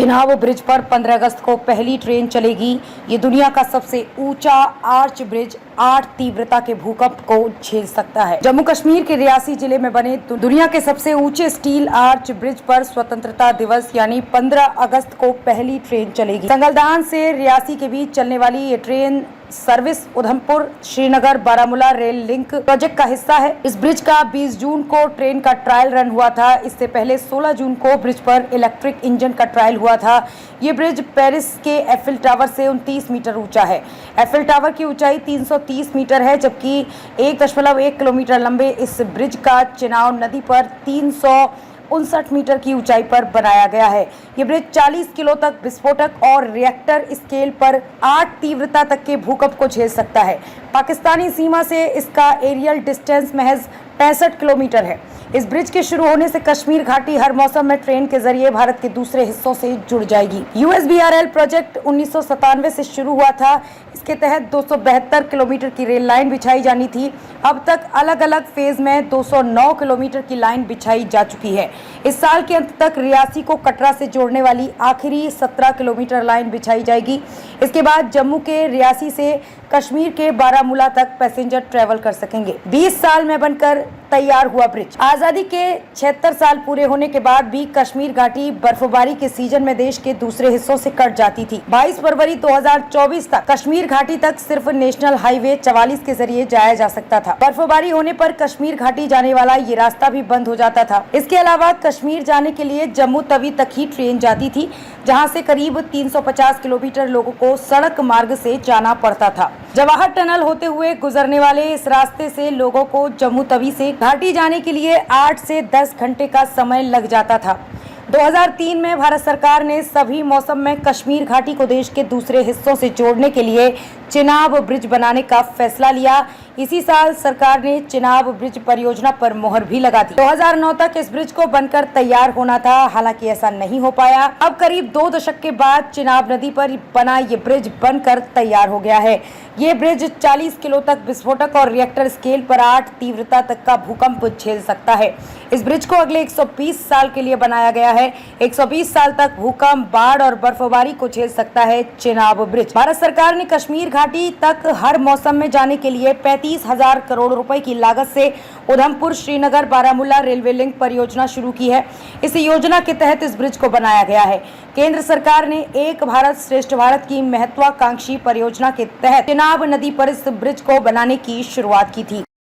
Chenab bridge पर 15 अगस्त को पहली ट्रेन चलेगी। ये दुनिया का सबसे ऊंचा आर्च ब्रिज 8 तीव्रता के भूकंप को झेल सकता है। जम्मू कश्मीर के रियासी जिले में बने दुनिया के सबसे ऊंचे स्टील आर्च ब्रिज पर स्वतंत्रता दिवस यानी 15 अगस्त को पहली ट्रेन चलेगी। संगलदान से रियासी के बीच चलने वाली ये train service Udhampur Srinagar Baramulla rail link project का हिस्सा है। इस ब्रिज का 20 जून को ट्रेन का ट्रायल रन हुआ था। इससे पहले 16 जून को ब्रिज पर इलेक्ट्रिक इंजन का ट्रायल हुआ था। ये ब्रिज पेरिस के एफिल टावर से 29 मीटर ऊंचा है। एफिल टावर की ऊंचाई 330 मीटर है, जबकि 1.1 किलोमीटर लंबे इस ब्रिज का चिनाब नदी पर 359 मीटर की ऊंचाई पर बनाया गया है। ये ब्रिज 40 किलो तक विस्फोटक और रिएक्टर स्केल पर 8 तीव्रता तक के भूकंप को झेल सकता है। पाकिस्तानी सीमा से इसका एरियल डिस्टेंस महज 65 किलोमीटर है। इस ब्रिज के शुरू होने से कश्मीर घाटी हर मौसम में ट्रेन के जरिए भारत के दूसरे हिस्सों से जुड़ जाएगी। USBRL प्रोजेक्ट 1997 से शुरू हुआ था। इसके तहत 272 किलोमीटर की रेल लाइन बिछाई जानी थी। अब तक अलग अलग फेज में 209 किलोमीटर की लाइन बिछाई जा चुकी है। इस साल के अंत तक रियासी को कटरा से जोड़ने वाली आखिरी 17 किलोमीटर लाइन बिछाई जाएगी। इसके बाद जम्मू के रियासी से कश्मीर के बारामूला तक पैसेंजर ट्रेवल कर सकेंगे। 20 साल में बनकर तैयार हुआ ब्रिज। आजादी के 76 साल पूरे होने के बाद भी कश्मीर घाटी बर्फबारी के सीजन में देश के दूसरे हिस्सों से कट जाती थी। 22 फरवरी 2024 तक कश्मीर घाटी तक सिर्फ नेशनल हाईवे 44 के जरिए जाया जा सकता था। बर्फबारी होने पर कश्मीर घाटी जाने वाला ये रास्ता भी बंद हो जाता था। इसके अलावा कश्मीर जाने के लिए जम्मू तवी तक ही ट्रेन जाती थी, जहाँ से करीब 350 किलोमीटर लोगों को सड़क मार्ग से जाना पड़ता था। जवाहर टनल होते हुए गुजरने वाले इस रास्ते से लोगों को जम्मू तवी से घाटी जाने के लिए 8 से 10 घंटे का समय लग जाता था। 2003 में भारत सरकार ने सभी मौसम में कश्मीर घाटी को देश के दूसरे हिस्सों से जोड़ने के लिए चिनाब ब्रिज बनाने का फैसला लिया। इसी साल सरकार ने चिनाब ब्रिज परियोजना पर मोहर भी लगा दी। 2009 तक इस ब्रिज को बनकर तैयार होना था, हालांकि ऐसा नहीं हो पाया। अब करीब 2 दशक के बाद चिनाब नदी पर बना ये ब्रिज बनकर तैयार हो गया है। ये ब्रिज 40 किलो तक विस्फोटक और रिएक्टर स्केल पर 8 तीव्रता तक का भूकंप झेल सकता है। इस ब्रिज को अगले 120 साल के लिए बनाया गया है। 120 साल तक भूकंप, बाढ़ और बर्फबारी को झेल सकता है चिनाब ब्रिज। भारत सरकार ने कश्मीर घाटी तक हर मौसम में जाने के लिए 35,000 करोड़ रुपए की लागत से उधमपुर श्रीनगर बारामूला रेलवे लिंक परियोजना शुरू की है। इस योजना के तहत इस ब्रिज को बनाया गया है। केंद्र सरकार ने एक भारत श्रेष्ठ भारत की महत्वाकांक्षी परियोजना के तहत चिनाब नदी पर इस ब्रिज को बनाने की शुरुआत की थी।